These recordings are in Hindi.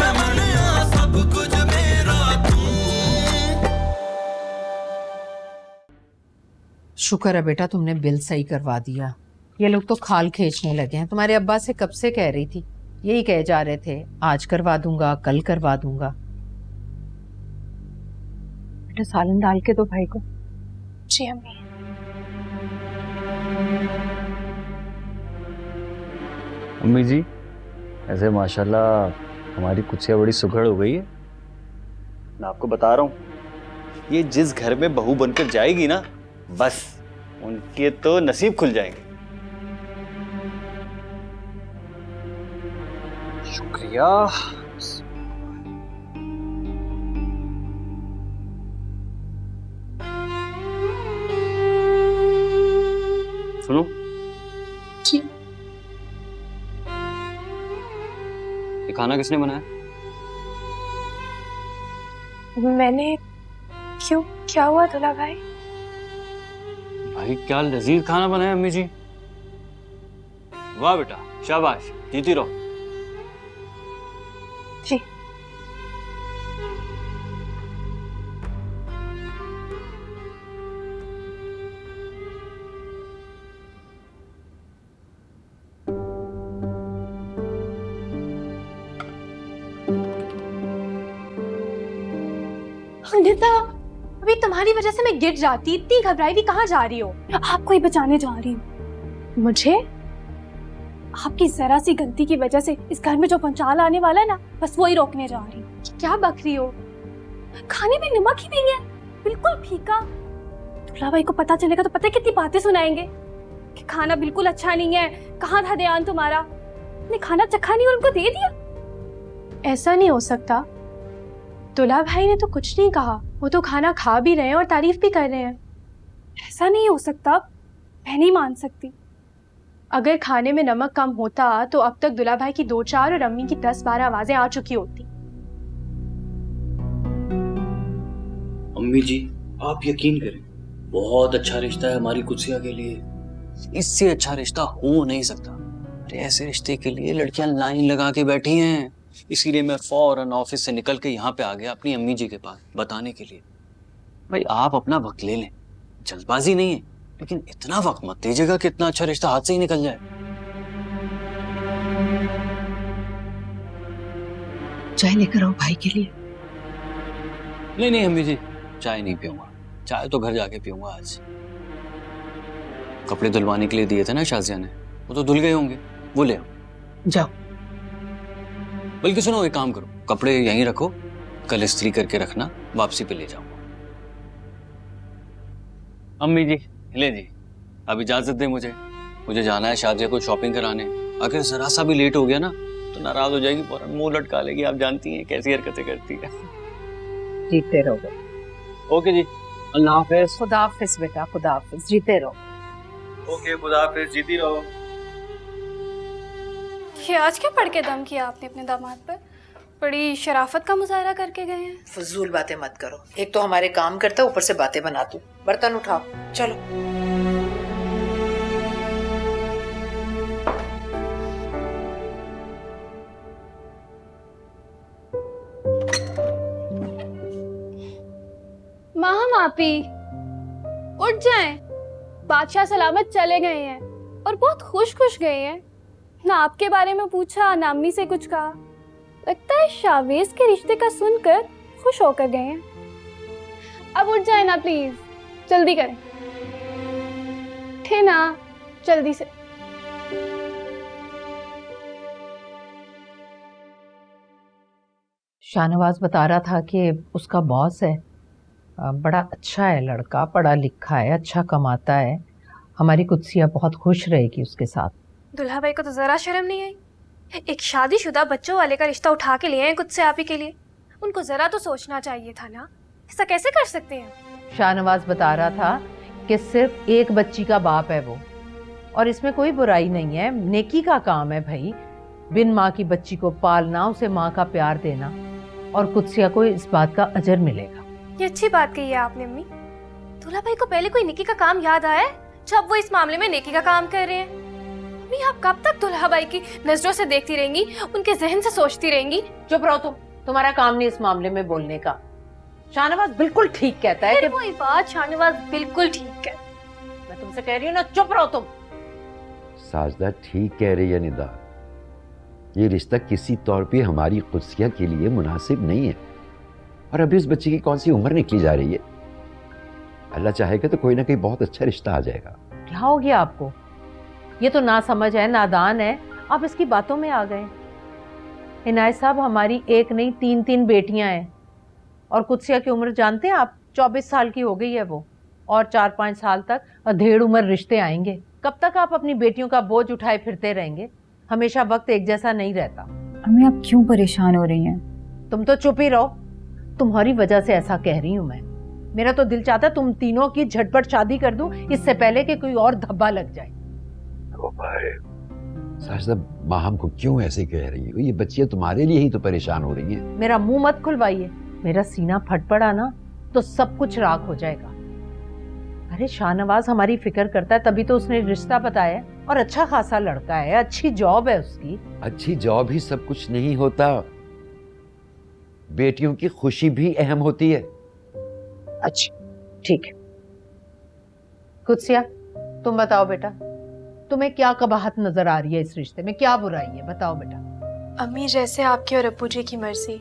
मैं मनिया सब कुछ मेरा तू। शुक्र है बेटा तुमने बिल सही करवा दिया। ये लोग तो खाल खींचने लगे हैं। तुम्हारे अब्बा से कब से कह रही थी, यही कहे जा रहे थे आज करवा दूंगा कल करवा दूंगा। बेटा सालन डाल के दो भाई को। जी अम्मी। अम्मी जी ऐसे माशाल्लाह हमारी कुछिया बड़ी सुघड़ हो गई है। मैं आपको बता रहा हूँ ये जिस घर में बहू बनकर जाएगी ना बस उनके तो नसीब खुल जाएंगे। शुक्रिया। सुनो जी। ये खाना किसने बनाया? मैंने। क्यों, क्या हुआ दूल्हा भाई? भाई क्या लजीज खाना बनाया अम्मी जी। वाह बेटा शाबाश, जीती रहो। जी। अनिता, अभी तुम्हारी वजह से मैं गिर जाती, इतनी घबराई हुई कहाँ जा रही हो? आपको ही बचाने जा रही हूँ। मुझे? आपकी जरा सी गलती की वजह से इस घर में जो पंचाल आने वाला है ना, बस वो ही रोकने जा रही हूँ। क्या बक रही हो? खाने में नमक ही नहीं है, बिल्कुल फीका। दूल्हा भाई को पता चलेगा तो पता है कितनी बातें सुनाएंगे कि खाना बिल्कुल अच्छा नहीं है, कहाँ था ध्यान तुम्हारा, ने खाना चखा नहीं और उनको दे दिया। ऐसा नहीं हो सकता। दूल्हा भाई ने तो कुछ नहीं कहा, वो तो खाना खा भी रहे हैं और तारीफ भी कर रहे हैं। ऐसा नहीं हो सकता, मैं नहीं मान सकती। अगर खाने में नमक कम होता तो अब तक दूल्हा भाई की 2-4 और अम्मी की 10-12 आवाजें आ चुकी होती। अम्मी जी आप यकीन करें, बहुत अच्छा रिश्ता है हमारी कुत्सिया के लिए। इससे अच्छा रिश्ता हो नहीं सकता। अरे ऐसे रिश्ते के लिए लड़कियां लाइन लगा के बैठी हैं। इसीलिए मैं फौरन ऑफिस से निकल के यहाँ पे आ गया अपनी अम्मी जी के पास बताने के लिए। भाई आप अपना वक्त ले लें, जल्दबाजी नहीं है, लेकिन इतना वक्त मत दीजिएगा कि इतना अच्छा रिश्ता हाथ से ही निकल जाए। चाय लेकर आओ भाई के लिए। नहीं नहीं अम्मी जी चाय नहीं पीऊंगा, चाय तो घर जाके पीऊंगा आज। कपड़े धुलवाने के लिए दिए थे ना शाजिया ने, वो तो धुल गए होंगे, वो ले आओ। जाओ। बल्कि सुनो एक काम करो, कपड़े यहीं रखो, कल इस्त्री करके रखना, वापसी पे ले जाऊंगा। अम्मी जी ले जी, अब इजाजत दे मुझे जाना है शाजिया को शॉपिंग कराने। अगर जरा सा भी लेट हो गया ना तो नाराज हो जाएगी, फौरन मुंह लटका लेगी। आप जानती हैं कैसी हरकतें करती है। जीते रहो। ओके जी, अल्लाह हाफिज। खुदा हाफिज बेटा, खुदा हाफिज, जीते रहो। ओके खुदा हाफिज, जीती रहो। ये आज क्या पढ़ के दम किया आपने अपने दामाद पर? बड़ी शराफत का मुजाहरा करके गए हैं। फजूल बातें मत करो, एक तो हमारे काम करता ऊपर से बातें बना तू। बर्तन उठाओ चलो। माँ मापी उठ जाएं, बादशाह सलामत चले गए हैं और बहुत खुश खुश गए हैं। ना आपके बारे में पूछा ना अम्मी से कुछ कहा। लगता है शावेज के रिश्ते का सुनकर खुश होकर गए हैं। अब उठ जाए ना प्लीज, जल्दी करें। थे ना, जल्दी से। शाहनवाज बता रहा था कि उसका बॉस है, बड़ा अच्छा है लड़का, पढ़ा लिखा है, अच्छा कमाता है। हमारी कुत्सिया बहुत खुश रहेगी उसके साथ। दुल्हा भाई को तो जरा शर्म नहीं आई, एक शादीशुदा बच्चों वाले का रिश्ता उठा के लिए हैं खुद से आप ही के लिए। उनको जरा तो सोचना चाहिए था ना, ऐसा कैसे कर सकते हैं? शाहनवाज बता रहा था कि सिर्फ एक बच्ची का बाप है वो, और इसमें कोई बुराई नहीं है, नेकी का काम है भाई। बिन माँ की बच्ची को पालना, उसे माँ का प्यार देना, और कुत्सिया को इस बात का अजर मिलेगा। ये अच्छी बात कही है आपने अम्मी। दूल्हा भाई को पहले कोई नेकी का काम याद आया है जब वो इस मामले में नेकी का काम कर रहे हैं। मम्मी आप कब तक दुल्हा भाई की नजरों से देखती रहेंगी, उनके जहन से सोचती रहेंगी? चुप रहो तुम, तुम्हारा काम नहीं इस मामले में बोलने का। शाहनवाज बिल्कुल ठीक कहता है कि वही बात, शाहनवाज बिल्कुल ठीक है। मैं तुमसे कह रही हूँ ना, चुप रहो तुम। साजदा ठीक कह रही है निदा, ये रिश्ता किसी तौर पे हमारी कुदसिया के लिए मुनासिब नहीं है। और अभी उस बच्चे की कौन सी उम्र निकली जा रही है। अल्लाह चाहेगा तो कोई ना कोई बहुत अच्छा रिश्ता आ जाएगा। क्या हो गया आपको? ये तो ना समझ है, नादान है, आप इसकी बातों में आ गए। इनायत साहब, हमारी एक नहीं 3 बेटियां हैं और कुदसिया की उम्र जानते हैं आप? 24 साल की हो गई है वो, और 4-5 साल तक अधेड़ उम्र रिश्ते आएंगे। कब तक आप अपनी बेटियों का बोझ उठाए फिरते रहेंगे? हमेशा वक्त एक जैसा नहीं रहता। अम्मी आप क्यों परेशान हो रही हैं? तुम तो चुप ही रहो, तुम्हारी वजह से ऐसा कह रही हूं मैं। मेरा तो दिल चाहता तुम तीनों की झटपट शादी कर दूं, इससे पहले कि कोई और धब्बा लग जाए। साजदा, माँ हमको क्यों ऐसे कह रही हो? ये बच्चियां तुम्हारे लिए ही तो परेशान हो रही हैं। मेरा मुंह मत खुलवाइए, मेरा सीना फट पड़ा ना तो सब कुछ राख हो जाएगा। अरे शाहनवाज हमारी फिक्र करता है, तभी तो उसने रिश्ता बताया, और अच्छा खासा लड़का है, अच्छी जॉब है उसकी। अच्छी जॉब ही सब कुछ नहीं होता, बेटियों की खुशी भी अहम होती है। अच्छा ठीक है। कुदसिया तुम बताओ बेटा, तुम्हें क्या कबाहत नजर आ रही है इस रिश्ते में? क्या बुराई है, बताओ बेटा। अम्मी जैसे आपके और अब्बू जी की मर्जी,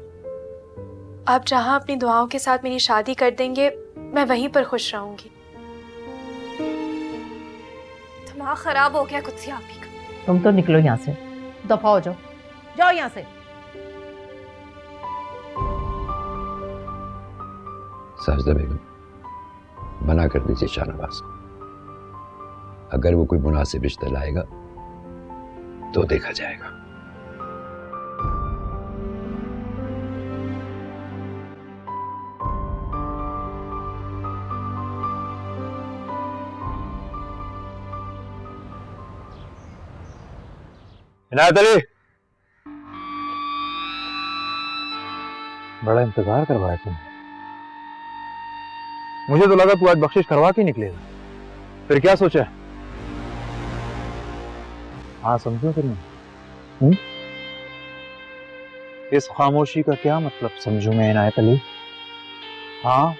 आप जहाँ अपनी दुआओं के साथ मेरी शादी कर देंगे मैं वहीं पर खुश रहूंगी। दिमाग खराब हो गया कुदसिया आपी का। तुम तो निकलो यहाँ से, दफा हो जाओ, जाओ यहाँ से। साजदा बेगम, मना कर दीजिए शाहनवाज को। अगर वो कोई मुनासिब रिश्ता लाएगा तो देखा जाएगा। इनायत अली, बड़ा इंतजार करवाया तुम। मुझे तो लगा तू आज बख्शिश करवा के निकलेगा, फिर क्या सोचा? हाँ समझो फिर मैं। इस खामोशी का क्या मतलब समझू मैं इनायत अली? हाँ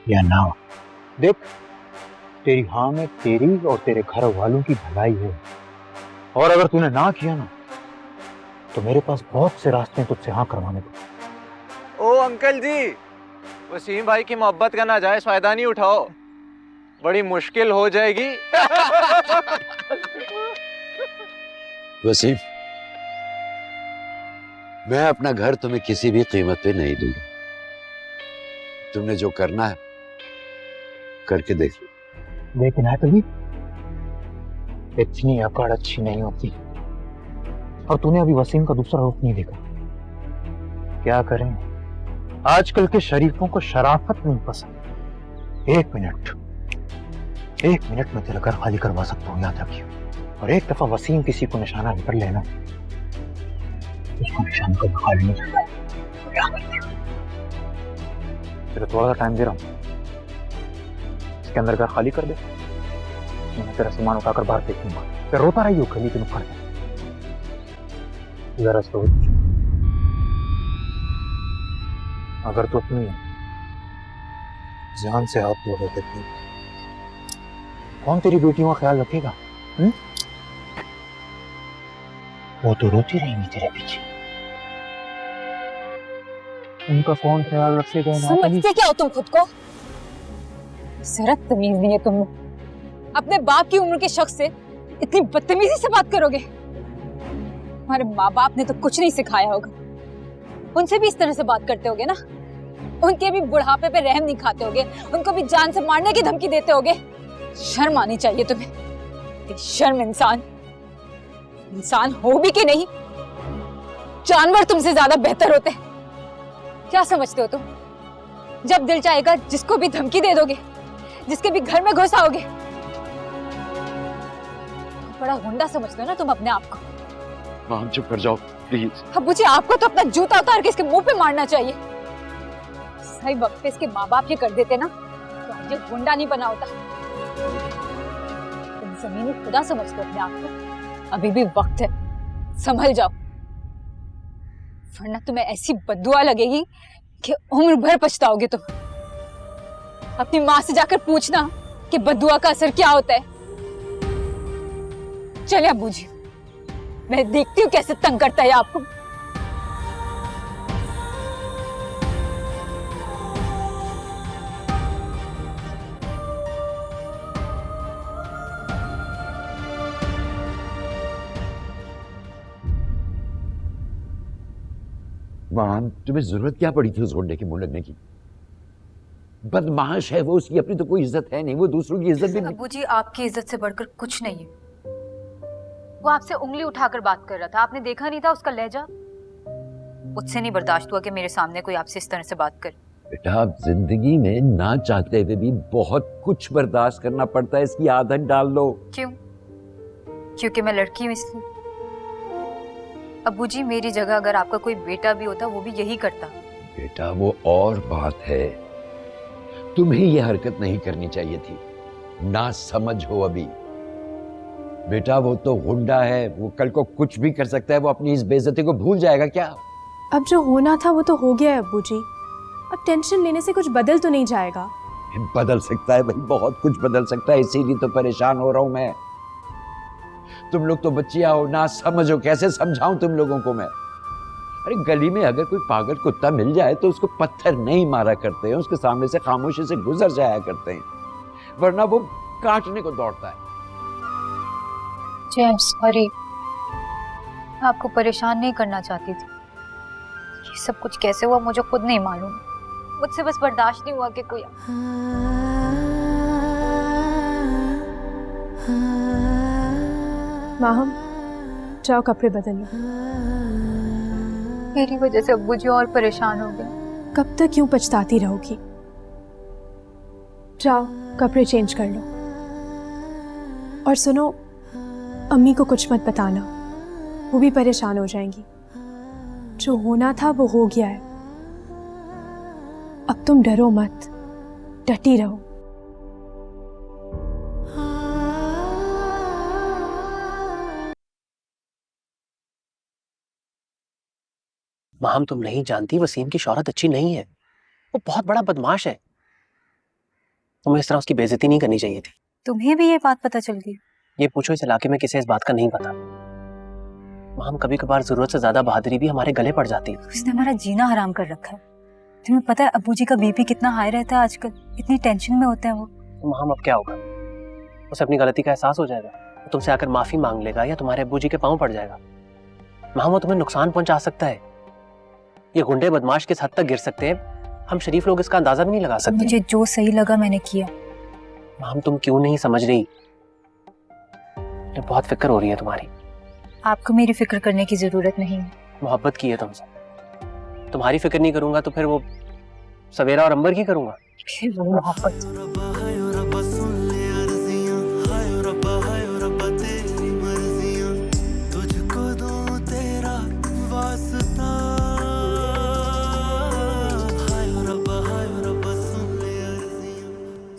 या ना? देख, तेरी हाँ में तेरी और तेरे घर वालों की भलाई है, और अगर तूने ना किया ना तो मेरे पास बहुत से रास्ते हैं तुझसे हाँ करवाने को। ओ अंकल जी, वसीम भाई की मोहब्बत का नाजायज फायदा नहीं उठाओ, बड़ी मुश्किल हो जाएगी। वसीम, मैं अपना घर तुम्हें किसी भी कीमत पे नहीं दूंगा। तुमने जो करना है करके देख लो। लेकिन है तभी इतनी अकड़ अच्छी नहीं होती, और तूने अभी वसीम का दूसरा रूप नहीं देखा। क्या करें, आजकल के शरीफों को शराफत नहीं पसंद। एक मिनट में तेरा घर खाली करवा सकता हूँ, याद रखियो। और एक दफा वसीम किसी को निशाना कर लेना, उसको निशाना कभी खाली नहीं करता। तेरा थोड़ा सा टाइम दे रहा हूँ, इसके अंदर घर खाली कर दे, मैं तेरा सामान उठाकर बाहर फेंक दूंगा। फिर रोता रही हो गली के नुक्कड़ में, जरा सोच। अगर तू अपनी जान से हाथ धो देती, कौन तेरी बेटियों का ख्याल रखेगा? वो तो रोती रहेंगी तेरे पीछे, उनका कौन ख्याल रखेगा? समझते क्या हो तुम खुद को? जरा तमीज नहीं है तुम्हें? अपने बाप की उम्र के शख्स से इतनी बदतमीजी से बात करोगे? हमारे माँ बाप ने तो कुछ नहीं सिखाया होगा, उनसे भी इस तरह से बात करते होगे ना? उनके भी बुढ़ापे पे रहम नहीं खाते होगे, उनको भी जान से मारने की धमकी देते होगे। शर्म आनी चाहिए तुम्हें। शर्म इंसान हो भी कि नहीं, जानवर तुमसे ज्यादा बेहतर होते हैं। क्या समझते हो तुम? जब दिल चाहेगा जिसको भी धमकी दे दोगे, जिसके भी घर में घुस आओगे। बड़ा गुंडा समझते हो ना तुम अपने आप को? माम चुप कर जाओ प्लीज। अब मुझे आपको तो अपना जूता उतार के इसके मुंह पे मारना चाहिए। सही वक्त पे इसके माँ बाप ये कर देते ना तो ये गुंडा नहीं बना होता। जमीनी खुदा समझते हो अपने आप को? अभी भी वक्त है, संभल जाओ, वरना तुम्हें ऐसी बद्दुआ लगेगी कि उम्र भर पछताओगे तुम। अपनी माँ से जाकर पूछना कि बद्दुआ का असर क्या होता है। चले अब्बू जी, मैं देखती हूँ कैसे तंग करता है आपको। मां, तुम्हें जरूरत क्या पड़ी थी उस गुंडे के मुंह लगने की? बदमाश है वो, उसकी अपनी तो कोई इज्जत है नहीं, वो दूसरों की इज्जत भी नहीं। अब्बू जी, आपकी इज्जत से बढ़कर कुछ नहीं है। वो आपसे उंगली उठाकर बात कर रहा था, आपने देखा नहीं था उसका लहजा? मुझसे नहीं बर्दाश्त हुआ कि मेरे सामने कोई आपसे इस तरह से बात करे। बेटा, आप जिंदगी में ना चाहते हुए भी बहुत कुछ बर्दाश्त करना पड़ता है, इसकी आदत डाल लो। क्यों? क्योंकि मैं लड़की हूँ इसलिए? अब्बू जी, मेरी जगह अगर आपका कोई बेटा भी होता वो भी यही करता। बेटा, वो और बात है, तुम्हें ये हरकत नहीं करनी चाहिए थी, ना समझ हो अभी। बेटा, वो तो गुंडा है, वो कल को कुछ भी कर सकता है, वो अपनी इस बेइज्जती को भूल जाएगा क्या? अब जो होना था वो तो हो गया है अब्बू जी, अब टेंशन लेने से कुछ बदल तो नहीं जाएगा। बदल सकता है भाई, बहुत कुछ बदल सकता है, इसीलिए तो परेशान हो रहा हूं मैं। तुम लोग तो बच्चियां हो, ना समझो, कैसे समझाऊं तुम लोगों को मैं? अरे गली में अगर कोई पागल कुत्ता मिल जाए तो उसको पत्थर नहीं मारा करते हैं, उसके सामने से खामोशी से गुजर जाया करते हैं, वरना वो काटने को दौड़ता है। जेम्स, सॉरी, आपको परेशान नहीं करना चाहती थी। ये सब कुछ कैसे हुआ मुझे खुद नहीं मालूम, मुझसे बस बर्दाश्त नहीं हुआ कि कोई। माहम, जाओ कपड़े बदल लो। मेरी वजह से अब्बू जी और परेशान हो गए। कब तक यूं पछताती रहोगी? जाओ कपड़े चेंज कर लो। और सुनो, अम्मी को कुछ मत बताना, वो भी परेशान हो जाएंगी। जो होना था वो हो गया है, अब तुम डरो मत, डटी रहो। माम, तुम नहीं जानती, वसीम की शौहरत अच्छी नहीं है, वो बहुत बड़ा बदमाश है। तुम्हें इस तरह उसकी बेइज्जती नहीं करनी चाहिए थी। तुम्हें भी ये बात पता चल गई? ये पूछो इस इलाके में किसे इस बात का नहीं पता। माम, कभी कभार जरूरत से ज्यादा बहादुरी भी हमारे गले पड़ जाती है। उसने हमारा जीना हराम कर रखा है। तुम्हें पता है अब्बू जी का बीपी कितना हाई रहता है आजकल, इतनी टेंशन में होते हैं वो। तो माम, अब क्या होगा? उसे अपनी गलती का एहसास हो जाएगा, वो तुमसे आकर माफी मांग लेगा या तुम्हारे अब्बू जी के पांव पड़ जाएगा। माम, वो तुम्हें नुकसान पहुंचा सकता है। ये गुंडे बदमाश किस हद तक गिर सकते हैं, हम शरीफ लोग इसका अंदाजा भी नहीं लगा सकते। मुझे जो सही लगा मैंने किया। माम, तुम क्यों नहीं समझ रही? बहुत फिक्र हो रही है तुम्हारी। आपको मेरी फिक्र करने की जरूरत नहीं है। मोहब्बत की है तुमसे, तुम्हारी फिक्र नहीं करूंगा तो फिर वो सवेरा और अंबर की करूंगा। फिर वो मोहब्बत।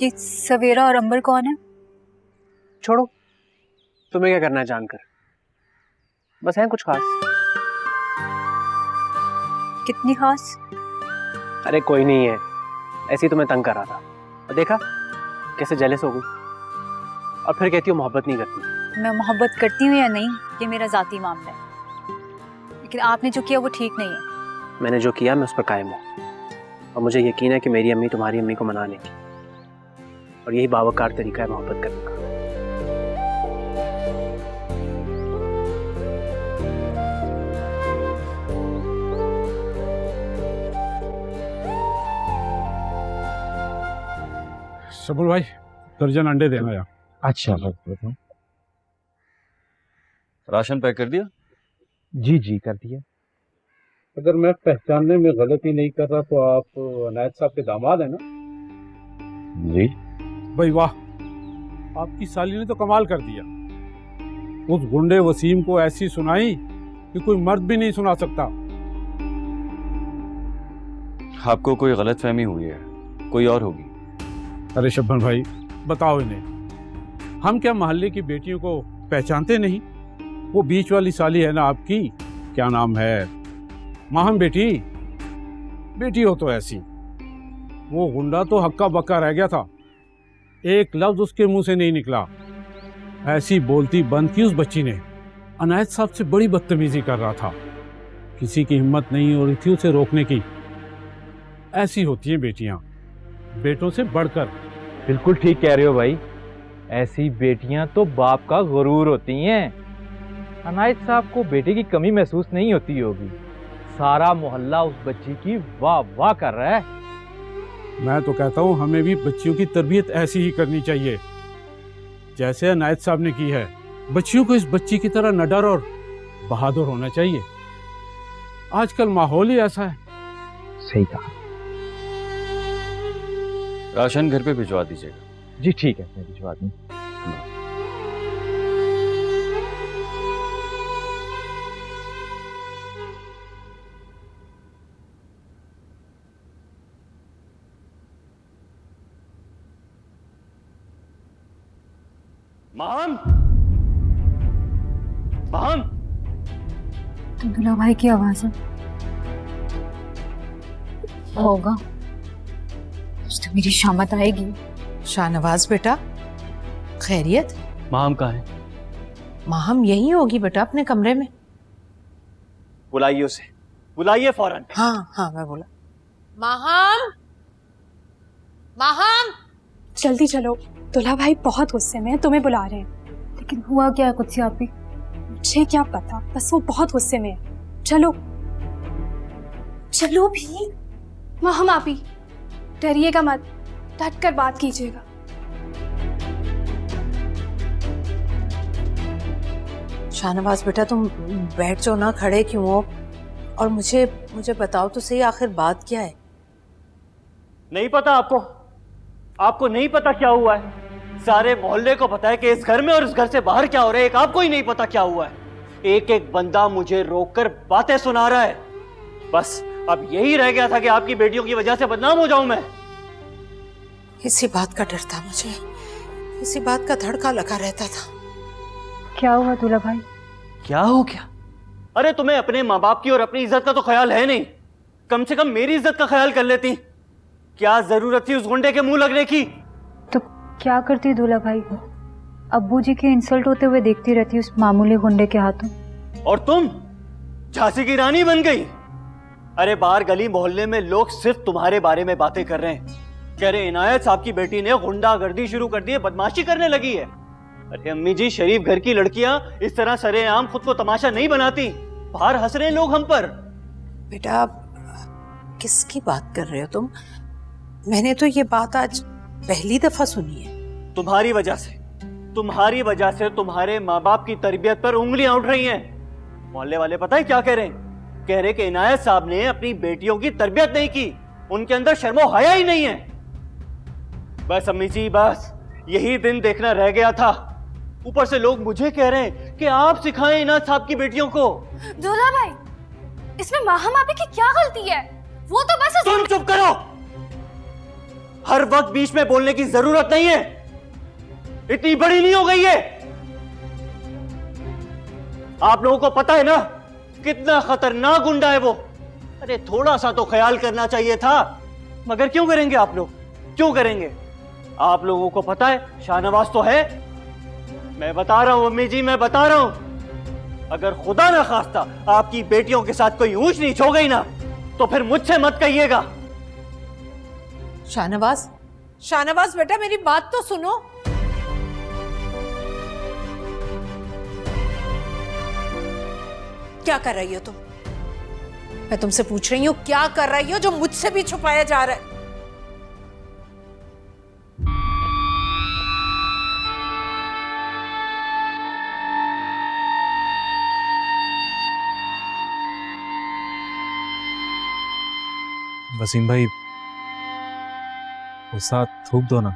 ये सवेरा और अंबर कौन है? छोड़ो, तुम्हें क्या करना है जानकर, बस है कुछ खास। कितनी खास? अरे कोई नहीं है, ऐसे ही तुम्हें तंग कर रहा था और देखा कैसे जेलस हो गई और फिर कहती हो मोहब्बत नहीं करती। मैं मोहब्बत करती हूँ या नहीं ये मेरा जाती मामला है, लेकिन आपने जो किया वो ठीक नहीं है। मैंने जो किया मैं उस पर कायम हूँ और मुझे यकीन है कि मेरी अम्मी तुम्हारी अम्मी को मना लेगी और यही बावकार तरीका है मोहब्बत करने का। सबुल भाई, दर्जन अंडे देना यार। अच्छा, राशन पैक कर दिया? जी जी कर दिया। अगर मैं पहचानने में गलती नहीं कर रहा तो आप अनायत साहब के दामाद हैं ना? जी भाई वाह, आपकी साली ने तो कमाल कर दिया। उस गुंडे वसीम को ऐसी सुनाई कि कोई मर्द भी नहीं सुना सकता। आपको कोई गलतफहमी हुई है, कोई और होगी। अरे शब्बन भाई, बताओ इन्हें, हम क्या मोहल्ले की बेटियों को पहचानते नहीं? वो बीच वाली साली है ना आपकी, क्या नाम है, माहम बेटी। बेटी हो तो ऐसी। वो गुंडा तो हक्का बक्का रह गया था, एक लफ्ज उसके मुंह से नहीं निकला। ऐसी बोलती बंद की उस बच्ची ने। अनायत साहब से बड़ी बदतमीजी कर रहा था, किसी की हिम्मत नहीं हो रही थी उसे रोकने की। ऐसी होती हैं बेटियां, बेटों से बढ़कर। बिल्कुल ठीक कह रहे हो भाई, ऐसी बेटियां तो बाप का गुरूर होती हैं। अनायत साहब को बेटे की कमी महसूस नहीं होती होगी, सारा मोहल्ला उस बच्ची की वाह वाह कर रहा है। मैं तो कहता हूँ हमें भी बच्चियों की तरबियत ऐसी ही करनी चाहिए जैसे अनायत साहब ने की है। बच्चियों को इस बच्ची की तरह निडर और बहादुर होना चाहिए। आजकल माहौल ही ऐसा है। सही कहा। राशन घर पे भिजवा दीजिएगा। जी ठीक है, मैं भिजवा दूं। माम, माम, दुल्हा भाई की आवाज है। होगा, आज तो मेरी शामत आएगी। शाहनवाज बेटा, खैरियत? माम कहाँ है? माहम यहीं होगी बेटा, अपने कमरे में। बुलाइए उसे, बुलाइए फौरन। हाँ हाँ, मैं बोला। माहम, माहम, जल्दी चलो, दुल्हा भाई बहुत गुस्से में है, तुम्हें बुला रहे हैं। लेकिन हुआ क्या है कुछ आप ही? मुझे क्या पता, बस वो बहुत गुस्से में है। चलो चलो भी। माहम आपी, डरिएगा मत, डट कर बात कीजिएगा। शाहनवाज बेटा, तुम बैठ जाओ ना, खड़े क्यों हो? और मुझे बताओ तो सही, आखिर बात क्या है? नहीं पता आपको? आपको नहीं पता क्या हुआ है? सारे मोहल्ले को पता है कि इस घर में और इस घर से बाहर क्या हो रहा है, एक आपको ही नहीं पता क्या हुआ है। एक एक बंदा मुझे रोककर बातें सुना रहा है। बस अब यही रह गया था कि आपकी बेटियों की वजह से बदनाम हो जाऊं मैं। इसी बात का डर था मुझे, इसी बात का धड़का लगा रहता था। क्या हुआ दूल्हा भाई? क्या हो गया? अरे तुम्हें अपने माँ बाप की और अपनी इज्जत का तो ख्याल है नहीं, कम से कम मेरी इज्जत का ख्याल कर लेती। क्या जरूरत थी उस गुंडे के मुंह लगने की? तो क्या करती दूल्हा भाई? अब्बू जी के इंसल्ट होते हुए देखती रहती उस मामूली गुंडे के हाथों। और तुम झांसी की रानी बन गई। अरे बाहर गली मोहल्ले में लोग सिर्फ तुम्हारे बारे में बातें कर रहे हैं, कह रहे इनायत साहब की बेटी ने गुंडागर्दी शुरू कर दी है, बदमाशी करने लगी है। अरे अम्मी जी, शरीफ घर की लड़कियां इस तरह सरेआम खुद को तमाशा नहीं बनाती। बाहर हंस रहे हैं लोग हम पर। बेटा, किसकी बात कर रहे हो तुम? मैंने तो ये बात आज पहली दफा सुनी है। तुम्हारी वजह से, तुम्हारी वजह से तुम्हारे माँ बाप की तरबियत पर उंगलियां उठ रही हैं। मोहल्ले वाले पता है क्या कह रहे हैं? कह रहे कि इनायत साहब ने अपनी बेटियों की तरबियत नहीं की, उनके अंदर शर्मो हया ही नहीं है। बस अम्मी जी, बस यही दिन देखना रह गया था। ऊपर से लोग मुझे कह रहे हैं कि आप सिखाएं इनायत साहब की बेटियों को। दूल्हा भाई, इसमें माहम आपी की क्या गलती है? वो तो बस तुम चुप करो, हर वक्त बीच में बोलने की जरूरत नहीं है। इतनी बड़ी नहीं हो गई है। आप लोगों को पता है ना कितना खतरनाक गुंडा है वो। अरे थोड़ा सा तो ख्याल करना चाहिए था, मगर क्यों करेंगे आप लोग, क्यों करेंगे? आप लोगों को पता है शाहनवाज तो है। मैं बता रहा हूं अम्मी जी, मैं बता रहा हूं, अगर खुदा ना खास्ता आपकी बेटियों के साथ कोई ऊंच नीच हो गई ना, तो फिर मुझसे मत कहिएगा। शाहनवाज, शाहनवाज बेटा, मेरी बात तो सुनो। क्या कर रही हो तुम? मैं तुमसे पूछ रही हूँ, क्या कर रही हो जो मुझसे भी छुपाया जा रहा है? वसीम भाई, वो साथ थूक दो ना।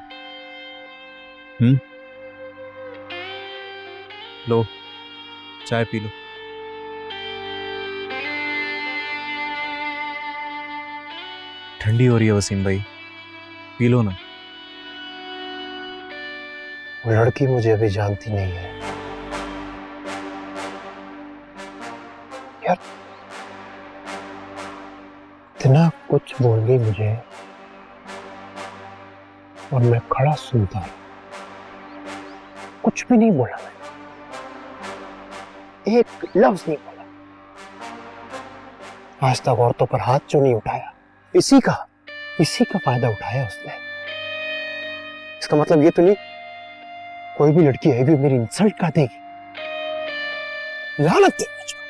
लो, चाय पी लो। ठंडी हो रही है वसीम भाई, पी लो ना। वो लड़की मुझे अभी जानती नहीं है यार, इतना कुछ बोल गई मुझे और मैं खड़ा सुनता हूं, कुछ भी नहीं बोला, मैं एक लफ्ज नहीं बोला। आज तक औरतों पर हाथ क्यों नहीं उठाया? इसी का फायदा उठाया उसने। इसका मतलब ये तो नहीं कोई भी लड़की है भी मेरी इंसल्ट कर देगी। लानत है मुझको।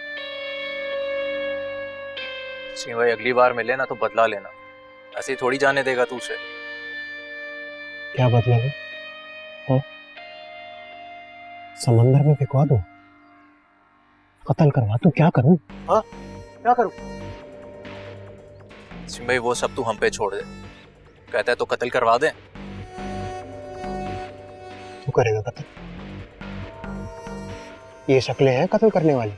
सिंह भाई अगली बार मिले ना तो बदला लेना, ऐसे ही थोड़ी जाने देगा तू उसे। क्या बदला है? समंदर में फेंकवा दूं, कत्ल करवा दूं, क्या करूं? हाँ क्या करूं? सिंह भाई वो सब तू हम पे छोड़ दे, कहता है तो कत्ल करवा दे। तू करेगा कत्ल? ये शक्लें हैं कत्ल करने वाली?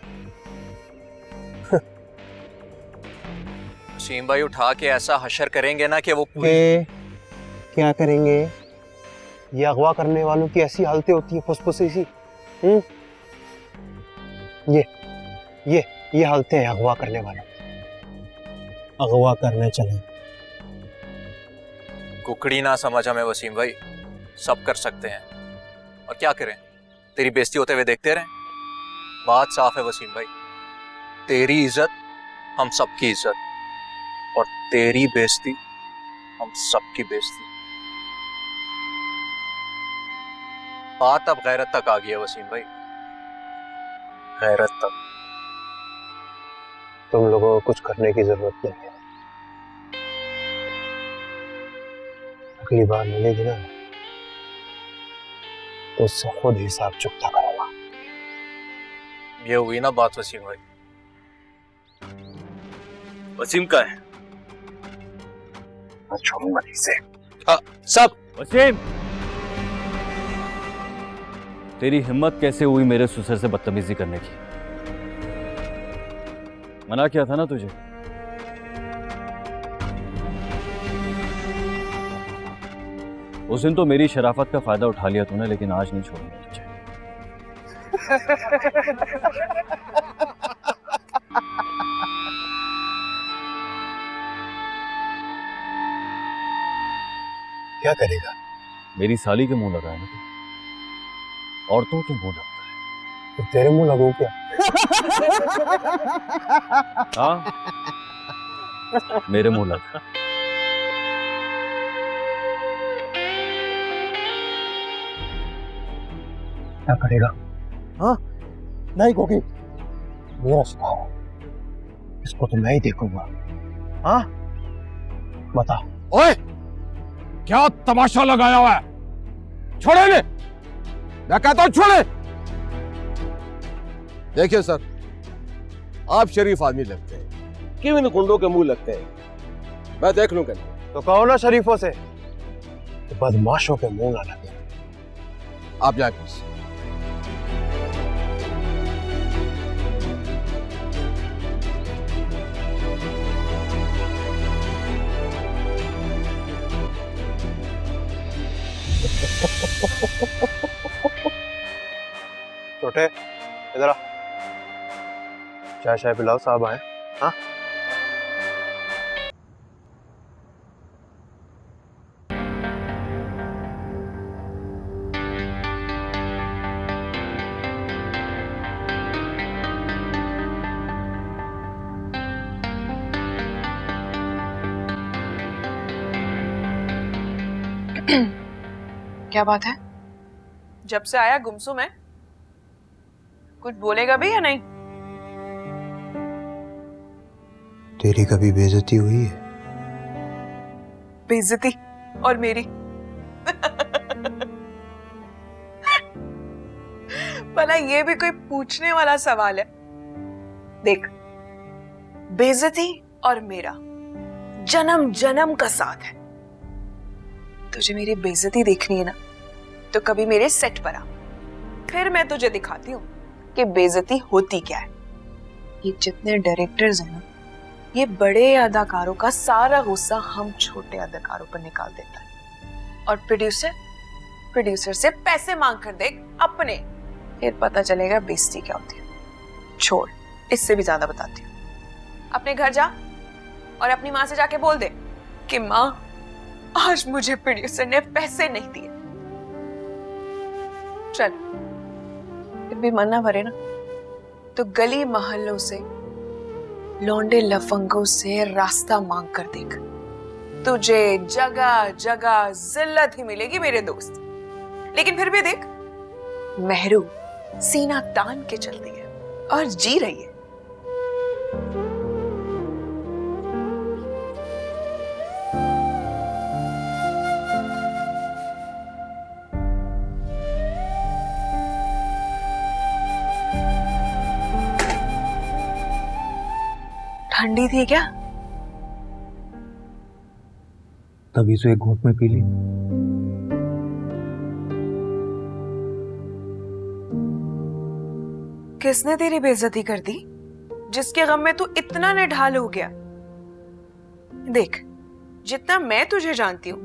सिंह भाई उठा के ऐसा हशर करेंगे ना कि वो क्या करेंगे? ये अगवा करने वालों की ऐसी हालतें होती है फुसफुसी सी। ये हालतें हैं अगवा करने वालों। अगवा करने चले। कुकड़ी ना समझ हमें वसीम भाई, सब कर सकते हैं और क्या करें, तेरी बेइज्जती होते हुए देखते रहें। बात साफ है वसीम भाई, तेरी इज्जत हम सबकी इज्जत और तेरी बेइज्जती हम सबकी बेइज्जती। बात अब गैरत तक आ गई है वसीम भाई, गैरत तक। तुम लोगों को कुछ करने की जरूरत नहीं है। अगली बार मिलेगी ना तो उससे खुद हिसाब चुकता करूंगा। ये हुई ना बात वसीम भाई। वसीम का है, मैं छोड़ूंगा नहीं इसे। सब वसीम, तेरी हिम्मत कैसे हुई मेरे ससुर से बदतमीजी करने की? मना किया था ना तुझे। उस दिन तो मेरी शराफत का फायदा उठा लिया तूने, लेकिन आज नहीं छोड़ूंगा तुझे। क्या करेगा? मेरी साली के मुंह लगा है ना तू, औरतों के मुंह लगता है। तो तेरे मुंह लगू क्या? हाँ मेरे मुंह लगा। क्या करेगा? हाँ नहीं गोगी, मेरा शिकार है, इसको तो मैं ही देखूंगा। हाँ बता। ओए क्या तमाशा लगाया हुआ है? छोड़े ले, मैं कहता हूं छोड़े। देखिए सर, आप शरीफ आदमी लगते हैं, क्यों इन गुंडों के मुंह लगते हैं? मैं देख लूंगा। तो कहो ना शरीफों से, तो बदमाशों के मुंह ना लगे। आप जाए प्लीज। छोटे इधर आ, चाय पिलाओ, साहब आए। हाँ क्या बात है? जब से आया गुमसुम है, कुछ बोलेगा भी या नहीं? तेरी कभी बेइज्जती हुई है? बेइज्जती और मेरी? भला ये भी कोई पूछने वाला सवाल है? देख, बेइज्जती और मेरा जन्म जन्म का साथ है। तुझे मेरी बेइज्जती देखनी है ना, तो कभी मेरे सेट पर आ, फिर मैं तुझे दिखाती हूँ कि बेइज्जती होती क्या है। ये जितने डायरेक्टर्स हैं ना, ये बड़े अदाकारों का सारा गुस्सा हम छोटे अदाकारों पर निकाल देता है, और प्रोड्यूसर प्रोड्यूसर से पैसे मांग कर देख अपने, फिर पता चलेगा बेइज्जती क्या होती है। छोड़, इससे भी ज्यादा बताती हूँ। अपने घर जा और अपनी माँ से जाके बोल दे कि माँ, आज मुझे प्रोड्यूसर ने पैसे नहीं दिए। चल, फिर भी मन ना भरे ना तो गली मोहल्लों से, लौंडे लफंगों से रास्ता मांग कर देख, तुझे जगह जगह जिल्लत ही मिलेगी मेरे दोस्त। लेकिन फिर भी देख, मेहरू सीना तान के चल रही है और जी रही है। ठंडी थी क्या? तभी तो एक घूंट में पी ली। किसने तेरी बेइज्जती कर दी, जिसके गम में तू इतना निढाल हो गया? देख, जितना मैं तुझे जानती हूं,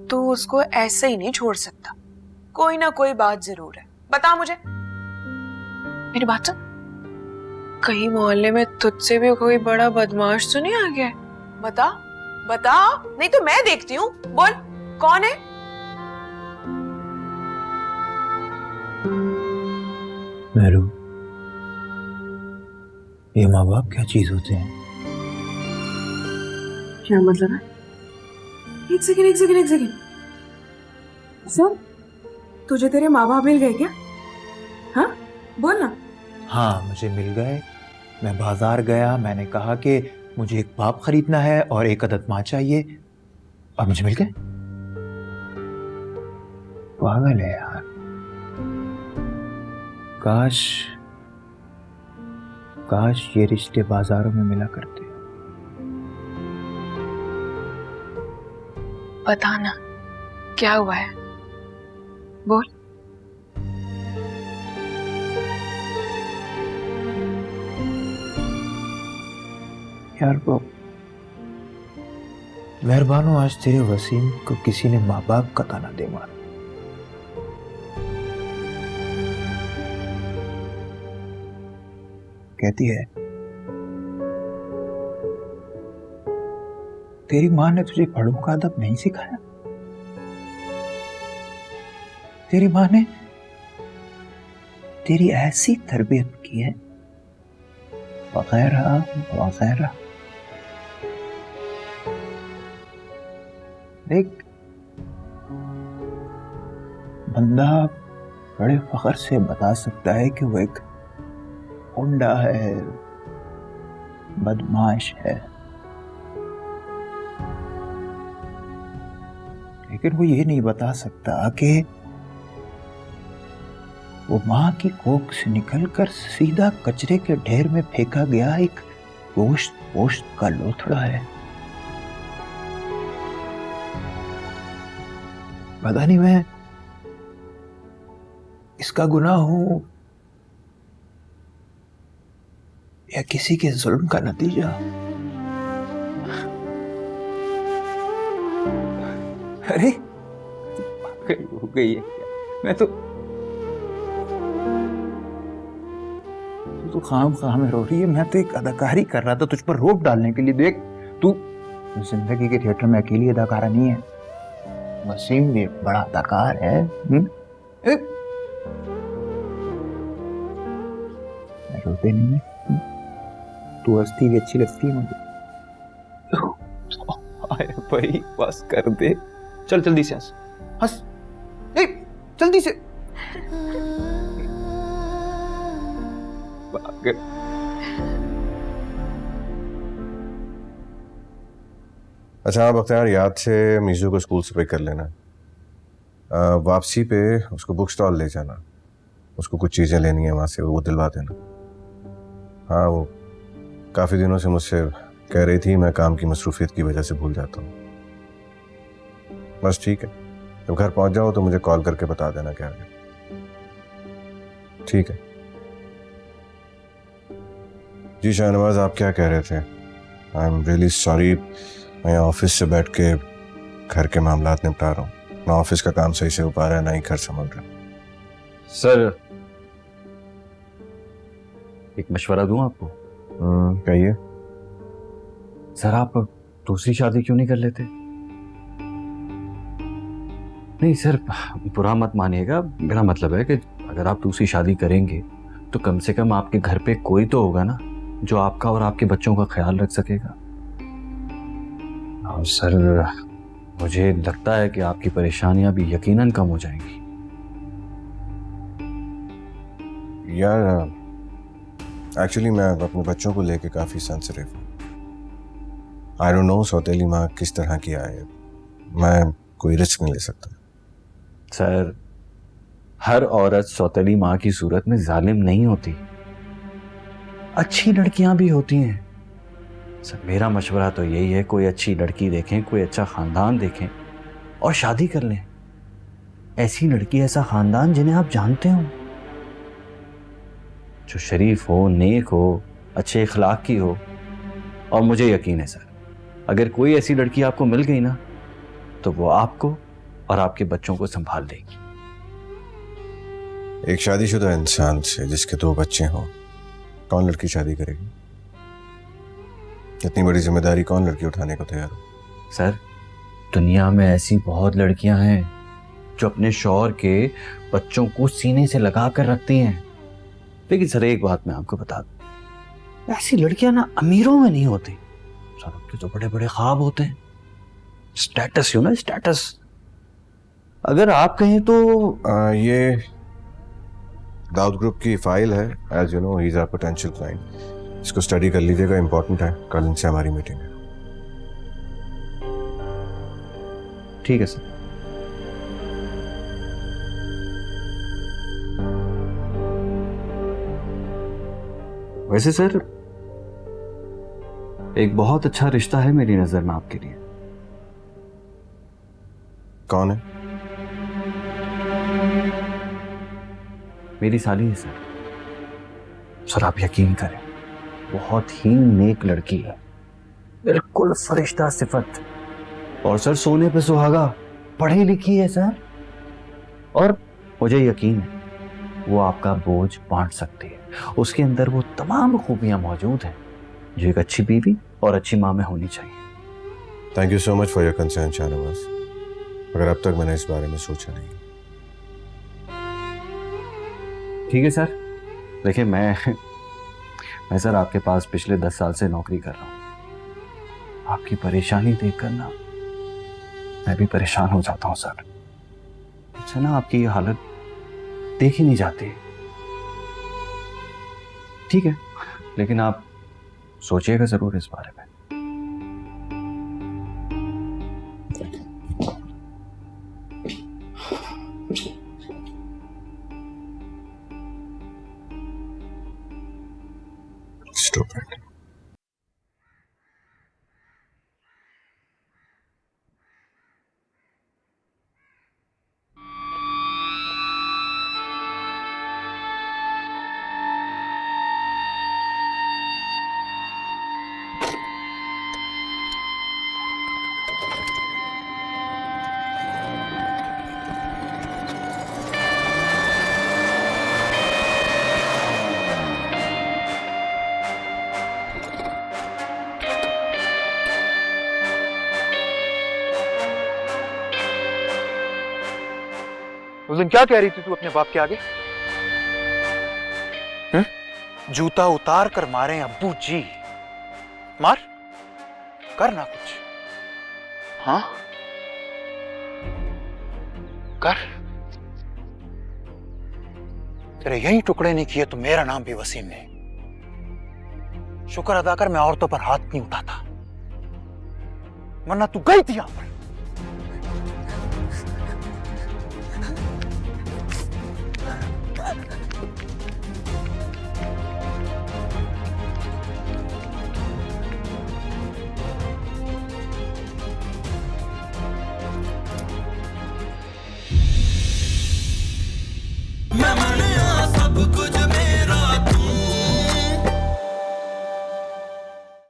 तू उसको ऐसे ही नहीं छोड़ सकता। कोई ना कोई बात जरूर है। बता मुझे। मेरी बात सुन, कहीं मोहल्ले में तुझसे भी कोई बड़ा बदमाश तो नहीं आ गया? बता बता, नहीं तो मैं देखती हूँ। बोल, कौन है? मेरू, ये माँ बाप क्या चीज होते हैं? क्या मतलब है? एक सेकंड। सुन, तुझे तेरे माँ बाप मिल गए क्या? हाँ, बोल ना। हाँ, मुझे मिल गए। मैं बाजार गया, मैंने कहा कि मुझे एक बाप खरीदना है और एक अदद माँ चाहिए, और मुझे मिल गए। पागल है यार। काश ये रिश्ते बाजारों में मिला करते। बता ना, क्या हुआ है? बोल। यार वो मेहरबान हो, आज तेरे वसीम को किसी ने माँ बाप का ताना दे मारा। कहती है तेरी माँ ने तुझे बड़ों का अदब नहीं सिखाया, तेरी माँ ने तेरी ऐसी तरबियत की है, वगैरह वगैरह। देख, बंदा बड़े फख्र से बता सकता है कि वो एक गुंडा है, बदमाश है, लेकिन वो ये नहीं बता सकता कि वो माँ की कोख से निकलकर सीधा कचरे के ढेर में फेंका गया एक गोश्त का लोथड़ा है। पता नहीं मैं इसका गुनाह हूं या किसी के जुल्म का नतीजा। अरे हो गई है क्या? मैं तो खाम में रो रही है। मैं तो एक अदाकारी कर रहा था तुझ पर रोक डालने के लिए। देख, तू जिंदगी के थिएटर में अकेली अदाकारा नहीं है, वसीम भी एक बड़ा अदाकार है। मैं रोते नहीं, तू हंसती भी अच्छी लगती है मुझे। अरे भाई बस कर दे, चल जल्दी से हंस, जल्दी से। अच्छा बख्तियार, याद से मीजू को स्कूल से पिक कर लेना। वापसी पे उसको बुक स्टॉल ले जाना, उसको कुछ चीज़ें लेनी है वहाँ से, वो दिलवा देना। हाँ, वो काफ़ी दिनों से मुझसे कह रही थी, मैं काम की मसरूफियत की वजह से भूल जाता हूँ। बस ठीक है, जब घर पहुँच जाओ तो मुझे कॉल करके बता देना क्या है। ठीक है जी। शाहनवाज, आप क्या कह रहे थे? आई एम रियली सॉरी, मैं ऑफिस से बैठ के घर के मामलात निपटा रहा हूँ। ना ऑफिस का काम सही से हो पा रहा है, ना ही घर संभल रहा है। सर एक मशवरा दूं आपको? कहिए। सर आप दूसरी शादी क्यों नहीं कर लेते? नहीं सर, बुरा मत मानिएगा, मेरा मतलब है कि अगर आप दूसरी शादी करेंगे तो कम से कम आपके घर पे कोई तो होगा ना जो आपका और आपके बच्चों का ख्याल रख सकेगा। और सर मुझे लगता है कि आपकी परेशानियां भी यकीनन कम हो जाएंगी। यार एक्चुअली मैं अपने बच्चों को लेके काफी सेंसिटिव हूँ। आई डोंट नो सौतेली माँ किस तरह की आए, मैं कोई रिस्क नहीं ले सकता। सर हर औरत सौतेली माँ की सूरत में जालिम नहीं होती, अच्छी लड़कियां भी होती हैं। सर मेरा मशवरा तो यही है, कोई अच्छी लड़की देखें, कोई अच्छा खानदान देखें और शादी कर लें। ऐसी लड़की, ऐसा खानदान जिन्हें आप जानते हो, जो शरीफ हो, नेक हो, अच्छे इखलाक की हो। और मुझे यकीन है सर, अगर कोई ऐसी लड़की आपको मिल गई ना तो वो आपको और आपके बच्चों को संभाल लेगी। एक शादीशुदा इंसान से जिसके 2 बच्चे हों कौन लड़की शादी करेगी? इतनी बड़ी जिम्मेदारी कौन लड़की उठाने को तैयार हो? सर दुनिया में ऐसी बहुत लड़कियां हैं जो अपने शौहर के बच्चों को सीने से लगा कर रखती हैं। लेकिन सर एक बात मैं आपको बता दूं, ऐसी लड़कियां ना अमीरों में नहीं होती सर, उनके तो बड़े बड़े ख्वाब होते हैं। स्टेटस ना स्टेटस। अगर आप कहें तो ये दाऊद ग्रुप की फाइल है, as you know he is our potential client. इसको स्टडी कर लीजिएगा, इंपॉर्टेंट है, कल इनसे हमारी मीटिंग है। ठीक है सर। वैसे सर एक बहुत अच्छा रिश्ता है मेरी नजर में आपके लिए। कौन है? मेरी साली है सर। सर आप यकीन करें, बहुत ही नेक लड़की है, बिल्कुल फरिश्ता सिफत। और सर सोने पे सुहागा, पढ़ी लिखी है सर। और मुझे यकीन है वो आपका बोझ बांट सकती है। उसके अंदर वो तमाम खूबियां मौजूद हैं जो एक अच्छी बीवी और अच्छी माँ में होनी चाहिए। Thank you so much for your concern Shahnawaz, मगर अब तक मैंने इस बारे में सोचा नहीं। ठीक है सर। देखिए मैं सर आपके पास पिछले 10 साल से नौकरी कर रहा हूँ। आपकी परेशानी देखकर ना मैं भी परेशान हो जाता हूँ सर। मुझसे ना आपकी ये हालत देखी नहीं जाती। ठीक है, लेकिन आप सोचिएगा जरूर इस बारे में। Stupid. उस दिन क्या कह रही थी तू अपने बाप के आगे? जूता उतार कर मारे अब्बू जी। मार, कर ना कुछ। हाँ कर। तेरे यही टुकड़े नहीं किए तो मेरा नाम भी वसीम है। शुक्र अदा कर मैं औरतों पर हाथ नहीं उठाता, वरना तू गई थी यहां पर।